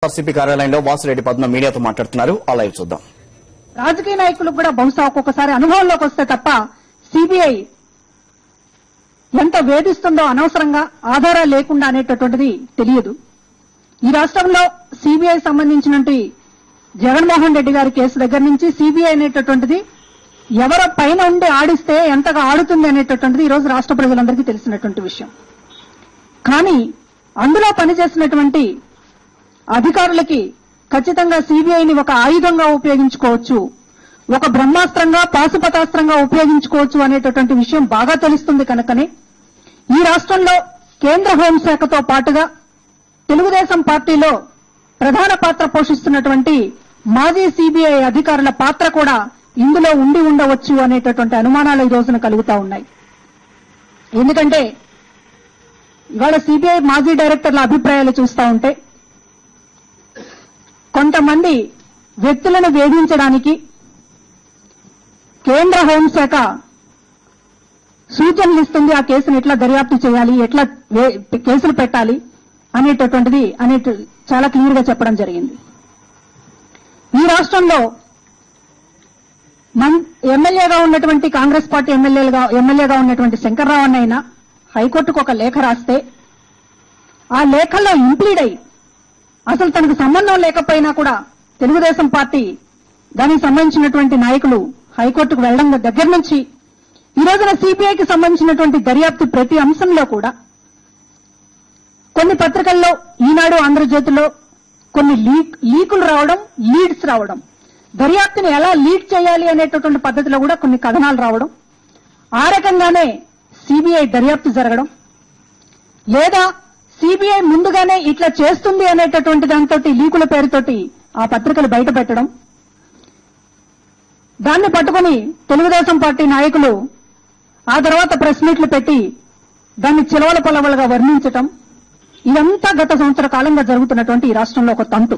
RCP కార్యాలయంలో వాసిరెడ్డి పద్మ మీడియాతో మాట్లాడుతున్నారు. ఆ లైవ్ చూద్దాం. రాజకీయ నాయకులకు కూడా బహుశా ఒక్కొక్కసారి అనుభవంలోకి వస్తే తప్ప సిబిఐ ఎంత వేధిస్తుందో అనవసరంగా ఆధారాలు లేకుండా అనేటటువంటిది తెలియదు. ఈ రాష్ట్రంలో సిబిఐ సంబంధించినటువంటి జగన్మోహన్ రెడ్డి గారి కేసు దగ్గర నుంచి సిబిఐ అనేటటువంటిది ఎవరో పైన ఉండి ఆడిస్తే ఎంతగా ఆడుతుంది అనేటటువంటిది ఈ రోజు రాష్ట్ర ప్రజలందరికీ తెలిసినటువంటి విషయం. కానీ అందులో పనిచేసినటువంటి అధికారులకి ఖచ్చితంగా సిబిఐని ఒక ఆయుధంగా ఉపయోగించుకోవచ్చు, ఒక బ్రహ్మాస్త్రంగా పాశుపతాస్త్రంగా ఉపయోగించుకోవచ్చు అనేటటువంటి విషయం బాగా తెలుస్తుంది. కనుకనే ఈ రాష్ట్రంలో కేంద్ర హోంశాఖతో పాటుగా తెలుగుదేశం పార్టీలో ప్రధాన పాత్ర పోషిస్తున్నటువంటి మాజీ సిబిఐ అధికారుల పాత్ర కూడా ఇందులో ఉండి ఉండవచ్చు అనేటటువంటి అనుమానాలు ఈ రోజున కలుగుతా ఉన్నాయి. ఎందుకంటే ఇవాళ సిబిఐ మాజీ డైరెక్టర్ల అభిప్రాయాలు చూస్తా ఉంటే కొంతమంది వ్యక్తులను వేధించడానికి కేంద్ర హోంశాఖ సూచనలు ఇస్తుంది. ఆ కేసును ఎట్లా దర్యాప్తు చేయాలి, ఎట్లా కేసులు పెట్టాలి అనేటటువంటిది చాలా క్లియర్ గా చెప్పడం జరిగింది. ఈ రాష్ట్రంలో ఎమ్మెల్యేగా ఉన్నటువంటి కాంగ్రెస్ పార్టీ ఎమ్మెల్యేగా ఉన్నటువంటి శంకర్రావు అయినా హైకోర్టుకు ఒక లేఖ రాస్తే ఆ లేఖలో ఇంప్లీడ్ అయ్యి అసలు తనకు సంబంధం లేకపోయినా కూడా తెలుగుదేశం పార్టీ దానికి సంబంధించినటువంటి నాయకులు హైకోర్టుకు వెళ్లడం దగ్గర నుంచి ఈ రోజున సిబిఐకి సంబంధించినటువంటి దర్యాప్తు ప్రతి అంశంలో కూడా కొన్ని పత్రికల్లో ఈనాడు ఆంధ్రజ్యోతిలో కొన్ని లీకులు రావడం, లీడ్స్ రావడం, దర్యాప్తుని ఎలా లీడ్ చేయాలి అనేటటువంటి పద్ధతిలో కూడా కొన్ని కథనాలు రావడం, ఆ రకంగానే సిబిఐ దర్యాప్తు జరగడం, లేదా సిబిఐ ముందుగానే ఇట్లా చేస్తుంది అనేటటువంటి దాంతో లీకుల పేరుతోటి ఆ పత్రికలు బయట పెట్టడం, దాన్ని పట్టుకుని తెలుగుదేశం పార్టీ నాయకులు ఆ తర్వాత ప్రెస్ మీట్లు పెట్టి దాన్ని చిలవల పొలవలుగా వర్ణించటం, ఇదంతా గత సంవత్సర కాలంగా జరుగుతున్నటువంటి ఈ రాష్ట్రంలో ఒక తంతు.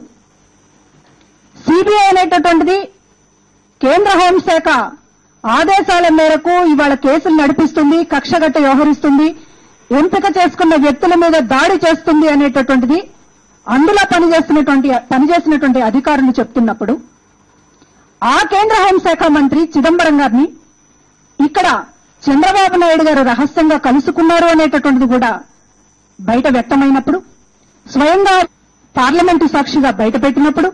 సిబిఐ అనేటటువంటిది కేంద్ర హోంశాఖ ఆదేశాల మేరకు ఇవాళ కేసులు నడిపిస్తుంది, కక్షగట్ట వ్యవహరిస్తుంది, ఎంపిక చేసుకున్న వ్యక్తుల మీద దాడి చేస్తుంది అనేటటువంటిది అందులో పనిచేసినటువంటి అధికారులు చెప్తున్నప్పుడు ఆ కేంద్ర హోంశాఖ మంత్రి చిదంబరం గారిని ఇక్కడ చంద్రబాబు నాయుడు గారు రహస్యంగా కలుసుకున్నారు అనేటటువంటిది కూడా బయట వ్యక్తమైనప్పుడు, స్వయంగా పార్లమెంటు సాక్షిగా బయటపెట్టినప్పుడు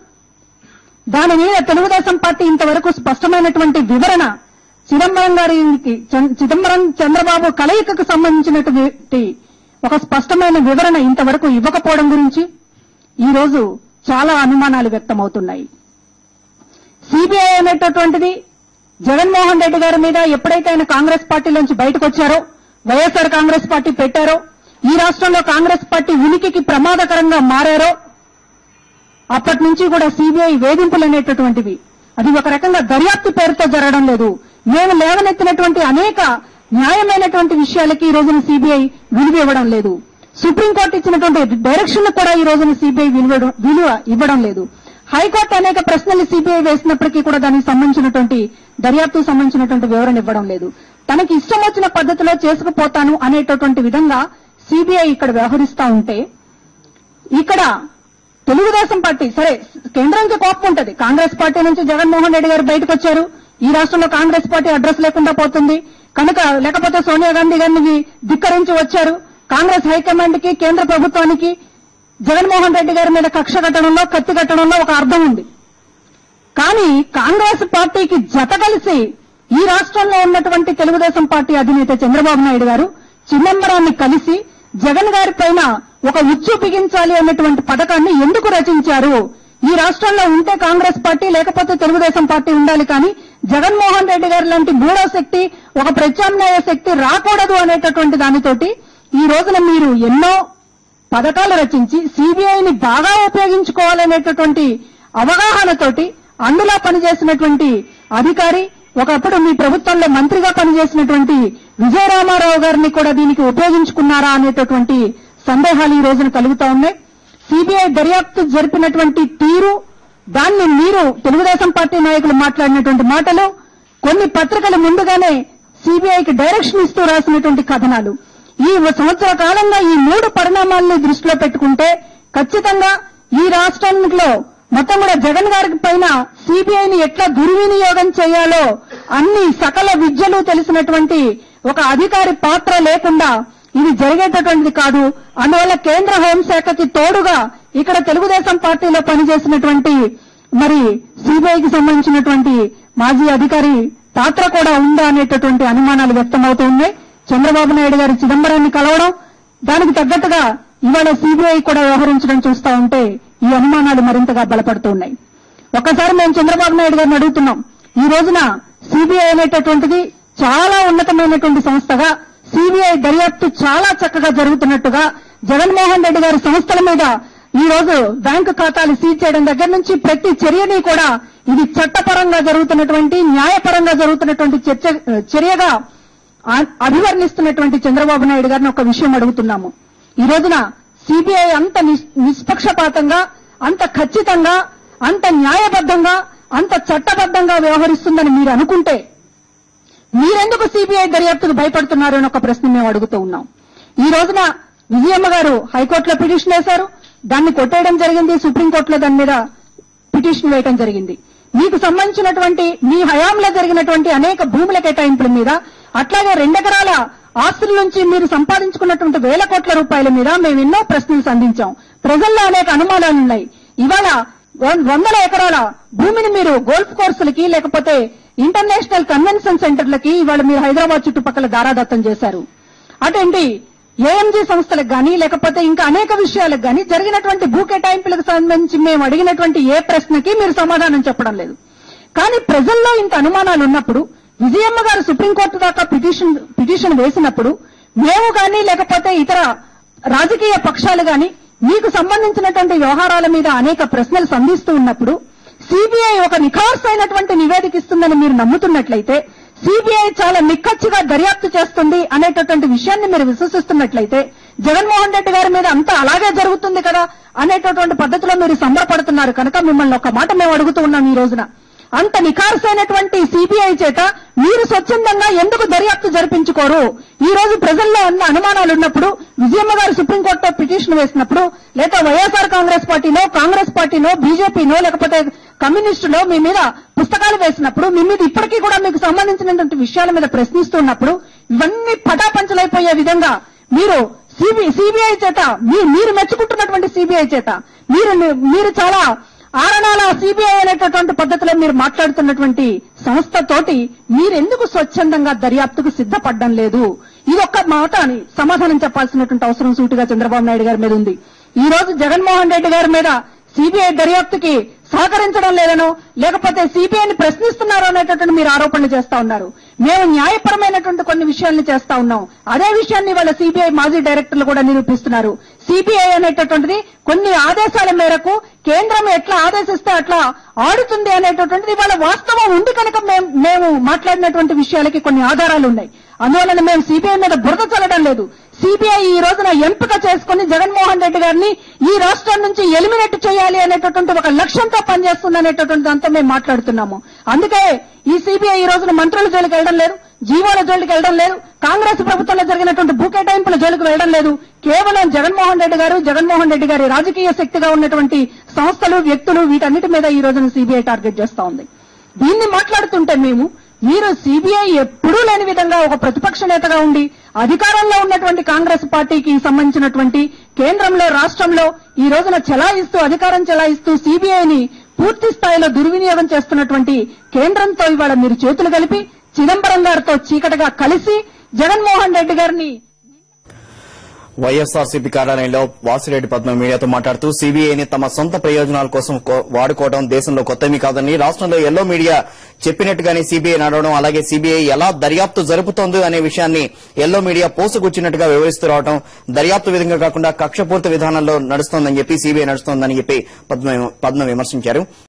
దాని మీద తెలుగుదేశం పార్టీ ఇంతవరకు స్పష్టమైనటువంటి వివరణ చిదంబరం చంద్రబాబు కలయికకు సంబంధించినటువంటి ఒక స్పష్టమైన వివరణ ఇంతవరకు ఇవ్వకపోవడం గురించి ఈ రోజు చాలా అనుమానాలు వ్యక్తమవుతున్నాయి. సిబిఐ అనేటటువంటిది జగన్మోహన్ రెడ్డి గారి మీద ఎప్పుడైతే ఆయన కాంగ్రెస్ పార్టీలోంచి బయటకు వచ్చారో, వైఎస్ఆర్ కాంగ్రెస్ పార్టీ పెట్టారో, ఈ రాష్ట్రంలో కాంగ్రెస్ పార్టీ ఉనికికి ప్రమాదకరంగా మారారో అప్పటి నుంచి కూడా సిబిఐ వేధింపులు అనేటటువంటివి అది ఒక రకంగా దర్యాప్తు పేరుతో జరగడం లేదు. మేము లేవనెత్తినటువంటి అనేక న్యాయమైనటువంటి విషయాలకి ఈ రోజున సిబిఐ విలువ ఇవ్వడం లేదు. సుప్రీంకోర్టు ఇచ్చినటువంటి డైరెక్షన్ కూడా ఈ రోజున సిబిఐ విలువ ఇవ్వడం లేదు. హైకోర్టు అనేక ప్రశ్నలు సిబిఐ వేసినప్పటికీ కూడా దానికి సంబంధించినటువంటి దర్యాప్తుకు సంబంధించినటువంటి వివరణ ఇవ్వడం లేదు. తనకి ఇష్టం వచ్చిన పద్ధతిలో చేసుకుపోతాను అనేటటువంటి విధంగా సిబిఐ ఇక్కడ వ్యవహరిస్తా ఉంటే, ఇక్కడ తెలుగుదేశం పార్టీ సరే కేంద్రానికి కోపం ఉంటుంది. కాంగ్రెస్ పార్టీ నుంచి జగన్మోహన్ రెడ్డి గారు బయటకు వచ్చారు, ఈ రాష్ట్రంలో కాంగ్రెస్ పార్టీ అడ్రస్ లేకుండా పోతుంది కనుక, లేకపోతే సోనియా గాంధీ గారిని ధిక్కరించి వచ్చారు, కాంగ్రెస్ హైకమాండ్ కి కేంద్ర ప్రభుత్వానికి జగన్మోహన్ రెడ్డి గారి మీద కక్ష కట్టడంలో, కత్తి కట్టడంలో ఒక అర్థం ఉంది. కానీ కాంగ్రెస్ పార్టీకి జత కలిసి ఈ రాష్ట్రంలో ఉన్నటువంటి తెలుగుదేశం పార్టీ అధినేత చంద్రబాబు నాయుడు గారు చిదంబరాన్ని కలిసి జగన్ గారి పైన ఒక ఉచ్చు బిగించాలి అన్నటువంటి పథకాన్ని ఎందుకు రచించారు? ఈ రాష్ట్రంలో ఉంటే కాంగ్రెస్ పార్టీ, లేకపోతే తెలుగుదేశం పార్టీ ఉండాలి, కానీ జగన్మోహన్ రెడ్డి గారి లాంటి మూడో శక్తి, ఒక ప్రత్యామ్నాయ శక్తి రాకూడదు అనేటటువంటి దానితోటి ఈ రోజున మీరు ఎన్నో పథకాలు రచించి సిబిఐని బాగా ఉపయోగించుకోవాలనేటటువంటి అవగాహనతోటి అందులో పనిచేసినటువంటి అధికారి, ఒకప్పుడు మీ ప్రభుత్వంలో మంత్రిగా పనిచేసినటువంటి విజయరామారావు గారిని కూడా దీనికి ఉపయోగించుకున్నారా అనేటటువంటి సందేహాలు ఈ రోజున కలుగుతా ఉన్నాయి. సిబిఐ దర్యాప్తు జరిపినటువంటి తీరు, దాన్ని మీరు తెలుగుదేశం పార్టీ నాయకులు మాట్లాడినటువంటి మాటలు, కొన్ని పత్రికలు ముందుగానే సిబిఐకి డైరెక్షన్ ఇస్తూ రాసినటువంటి కథనాలు, ఈ సంవత్సర కాలంగా ఈ 3 పరిణామాలను దృష్టిలో పెట్టుకుంటే ఖచ్చితంగా ఈ రాష్ట్రంలో మొత్తం కూడా జగన్ గారి పైన సిబిఐని ఎట్లా దుర్వినియోగం చేయాలో అన్ని సకల విద్యలు తెలిసినటువంటి ఒక అధికారి పాత్ర లేకుండా ఇది జరిగేటటువంటిది కాదు. అందువల్ల కేంద్ర హోంశాఖకి తోడుగా ఇక్కడ తెలుగుదేశం పార్టీలో పనిచేసినటువంటి మరి సిబిఐకి సంబంధించినటువంటి మాజీ అధికారి పాత్ర కూడా ఉందా అనేటటువంటి అనుమానాలు వ్యక్తమవుతూ ఉన్నాయి. చంద్రబాబు నాయుడు గారి చిదంబరాన్ని కలవడం, దానికి తగ్గట్టుగా ఇవాళ సిబిఐ కూడా వ్యవహరించడం చూస్తా ఉంటే ఈ అనుమానాలు మరింతగా బలపడుతూ ఉన్నాయి. ఒక్కసారి మేము చంద్రబాబు నాయుడు గారిని అడుగుతున్నాం, ఈ రోజున సిబిఐ అనేటటువంటిది చాలా ఉన్నతమైనటువంటి సంస్థగా, సిబిఐ దర్యాప్తు చాలా చక్కగా జరుగుతున్నట్టుగా, జగన్మోహన్ రెడ్డి గారి సంస్థల మీద ఈ రోజు బ్యాంకు ఖాతాలు సీజ్ చేయడం దగ్గర నుంచి ప్రతి చర్యని కూడా ఇది చట్టపరంగా జరుగుతున్నటువంటి, న్యాయపరంగా జరుగుతున్నటువంటి చర్యగా అభివర్ణిస్తున్నటువంటి చంద్రబాబు నాయుడు గారిని ఒక విషయం అడుగుతున్నాము. ఈ రోజున సిబిఐ అంత నిష్పక్షపాతంగా, అంత ఖచ్చితంగా, అంత న్యాయబద్ధంగా, అంత చట్టబద్ధంగా వ్యవహరిస్తుందని మీరు అనుకుంటే మీరెందుకు సిబిఐ దర్యాప్తుకు భయపడుతున్నారు అని ఒక ప్రశ్న మేము అడుగుతూ ఉన్నాం. ఈ రోజున విజయమ్మ గారు హైకోర్టులో పిటిషన్ వేశారు, దాన్ని కొట్టేయడం జరిగింది, సుప్రీంకోర్టులో దాని మీద పిటిషన్ వేయడం జరిగింది. మీకు సంబంధించినటువంటి మీ హయాంలో జరిగినటువంటి అనేక భూముల కేటాయింపుల మీద, అట్లాగే 2 ఎకరాల ఆస్తుల నుంచి మీరు సంపాదించుకున్నటువంటి వేల కోట్ల రూపాయల మీద మేము ఎన్నో ప్రశ్నలు సంధించాం. ప్రజల్లో అనేక అనుమానాలున్నాయి. ఇవాళ 100 ఎకరాల భూమిని మీరు గోల్ఫ్ కోర్సులకి, లేకపోతే ఇంటర్నేషనల్ కన్వెన్షన్ సెంటర్లకి ఇవాళ మీరు హైదరాబాద్ చుట్టుపక్కల దారాదత్తం చేశారు. అటేంటి ఏఎంజీ సంస్థలకు గానీ, లేకపోతే ఇంకా అనేక విషయాలకు గానీ జరిగినటువంటి భూ కేటాయింపులకు సంబంధించి మేము అడిగినటువంటి ఏ ప్రశ్నకి మీరు సమాధానం చెప్పడం లేదు. కానీ ప్రజల్లో ఇంత అనుమానాలు ఉన్నప్పుడు, విజయమ్మ గారు సుప్రీంకోర్టు దాకా పిటిషన్ వేసినప్పుడు, మేము గానీ లేకపోతే ఇతర రాజకీయ పక్షాలు గానీ మీకు సంబంధించినటువంటి వ్యవహారాల మీద అనేక ప్రశ్నలు సంధిస్తూ ఉన్నప్పుడు, సిబిఐ ఒక నిఖార్సైనటువంటి నివేదిక ఇస్తుందని మీరు నమ్ముతున్నట్లయితే, సిబిఐ చాలా నిక్కచ్చిగా దర్యాప్తు చేస్తుంది అనేటటువంటి విషయాన్ని మీరు విశ్వసిస్తున్నట్లయితే, జగన్మోహన్ రెడ్డి గారి మీద అంతా అలాగే జరుగుతుంది కదా అనేటటువంటి పద్ధతిలో మీరు సంబరపడుతున్నారు కనుక మిమ్మల్ని ఒక మాట మేము అడుగుతూ ఉన్నాం. ఈ రోజున అంత నిఖార్సైనటువంటి సిబిఐ చేత మీరు స్వచ్ఛందంగా ఎందుకు దర్యాప్తు జరిపించుకోరు? ఈ రోజు ప్రజల్లో అన్న అనుమానాలు ఉన్నప్పుడు, విజయమ్మ గారు సుప్రీంకోర్టులో పిటిషన్ వేసినప్పుడు, లేదా వైఎస్ఆర్ కాంగ్రెస్ పార్టీనో బీజేపీనో లేకపోతే కమ్యూనిస్టులో మీ మీద పుస్తకాలు వేసినప్పుడు, మీ మీద ఇప్పటికీ కూడా మీకు సంబంధించినటువంటి విషయాల మీద ప్రశ్నిస్తున్నప్పుడు, ఇవన్నీ పటాపంచలైపోయే విధంగా మీరు సిబిఐ చేత మీరు మెచ్చుకుంటున్నటువంటి సిబిఐ చేత మీరు చాలా ఆరణాల సిబిఐ అనేటటువంటి పద్ధతిలో మీరు మాట్లాడుతున్నటువంటి సంస్థతోటి మీరెందుకు స్వచ్ఛందంగా దర్యాప్తుకు సిద్ధపడడం లేదు? ఇదొక్క మాట అని సమాధానం చెప్పాల్సినటువంటి అవసరం సూటిగా చంద్రబాబు నాయుడు గారి మీద ఉంది. ఈ రోజు జగన్మోహన్ రెడ్డి గారి మీద సిబిఐ దర్యాప్తుకి సహకరించడం లేదనో, లేకపోతే సిబిఐని ప్రశ్నిస్తున్నారో అనేటటువంటి మీరు ఆరోపణలు చేస్తా ఉన్నారు. మేము న్యాయపరమైనటువంటి కొన్ని విషయాలను చేస్తా ఉన్నాం. అదే విషయాన్ని వాళ్ళ సిబిఐ మాజీ డైరెక్టర్లు కూడా నిరూపిస్తున్నారు. సిబిఐ అనేటటువంటిది కొన్ని ఆదేశాల మేరకు కేంద్రం ఎట్లా ఆదేశిస్తే అట్లా ఆడుతుంది అనేటటువంటిది వాళ్ళ వాస్తవం ఉంది కనుక మేము మాట్లాడినటువంటి విషయాలకి కొన్ని ఆధారాలు ఉన్నాయి. అందువలన మేము సిబిఐ మీద బురద చల్లడం లేదు. సిబిఐ ఈ రోజున ఎంపిక చేసుకుని జగన్మోహన్ రెడ్డి గారిని ఈ రాష్ట్రం నుంచి ఎలిమినేట్ చేయాలి అనేటటువంటి ఒక లక్ష్యంతో పనిచేస్తుంది అనేటటువంటి దాంతో మేము మాట్లాడుతున్నాము. అందుకే ఈ సిబిఐ ఈ రోజున మంత్రుల జోలికి వెళ్ళడం లేదు, జీవోల జోలికి వెళ్ళడం లేదు, కాంగ్రెస్ ప్రభుత్వంలో జరిగినటువంటి భూ కేటాయింపుల జోలికి వెళ్ళడం లేదు. కేవలం జగన్మోహన్ రెడ్డి గారి రాజకీయ శక్తిగా ఉన్నటువంటి సంస్థలు, వ్యక్తులు, వీటన్నిటి మీద ఈ రోజున సిబిఐ టార్గెట్ చేస్తా ఉంది. దీన్ని మాట్లాడుతుంటే మీరు సిబిఐ ఎప్పుడూ లేని విధంగా ఒక ప్రతిపక్ష నేతగా ఉండి అధికారంలో ఉన్నటువంటి కాంగ్రెస్ పార్టీకి సంబంధించినటువంటి కేంద్రంలో, రాష్ట్రంలో ఈ రోజున అధికారం చెలాయిస్తూ సిబిఐని పూర్తి స్థాయిలో దుర్వినియోగం చేస్తున్నటువంటి కేంద్రంతో ఇవాళ మీరు చేతులు కలిపి చిదంబరం గారితో చీకటిగా కలిసి జగన్మోహన్ రెడ్డి గారిని వైఎస్ఆర్సీపీ కార్యాలయంలో వాసిరెడ్డి పద్మ మీడియాతో మాట్లాడుతూ సిబిఐని తమ సొంత ప్రయోజనాల కోసం వాడుకోవడం దేశంలో కొత్తమీ కాదని, రాష్ట్రంలో ఎల్లో మీడియా చెప్పినట్టుగానే సిబిఐ నడవడం, అలాగే సిబిఐ ఎలా దర్యాప్తు జరుపుతోంది అనే విషయాన్ని ఎల్లో మీడియా పోసుకొచ్చినట్టుగా వివరిస్తూ రావడం దర్యాప్తు విధంగా కాకుండా కక్షపూర్తి విధానంలో నడుస్తోందని చెప్పి సిబిఐ నడుస్తోందని చెప్పి పద్మ విమర్శించారు.